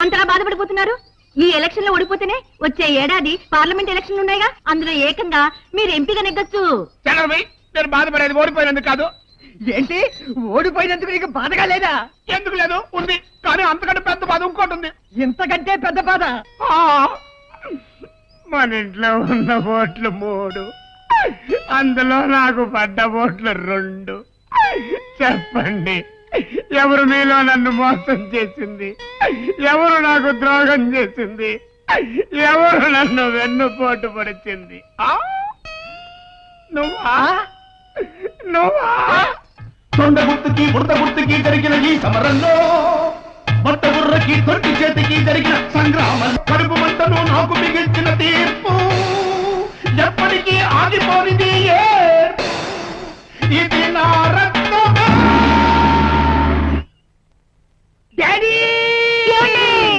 అంతలా బాధపడిపోతున్నారు? ఈ ఎలక్షన్ లో ఓడిపోతేనే వచ్చే ఏడాది పార్లమెంట్ ఎలక్షన్లు ఉన్నాయిగా, అందులో ఏకంగా మీరు ఎంపీగా నెగ్గొచ్చు. నేను బాధపడేది ఓడిపోయినందుకు కాదు. ఏంటి ఓడిపోయినందుకు నీకు బాధగా లేదా? ఎందుకు లేదు, ఉంది. కానీ అంతకంటే పెద్ద బాధ ఇంకోటి ఉంది. ఇంతకంటే పెద్ద బాధ? మన ఇంట్లో ఉన్న ఓట్లు 3, అందులో నాకు పడ్డ ఓట్లు 2. చెప్పండి, ఎవరు మీలో నన్ను మోసం చేసింది? ఎవరు నాకు ద్రోహం చేసింది? ఎవరు నన్ను వెన్నుపోటు పడిచింది? నువ్వా? తొండ గుర్తుకి బుర్ర గుర్తుకి జరిగిన ఈ సమరంలో, బట్ట బుర్రకి తొట్టి చేతికి జరిగిన సంగ్రామం, కడుపు మంటను నాకు మిగిల్చిన తీర్పు ఎప్పటికీ ఆగిపోనిది. ఇది నా రక్తమే. డాడీ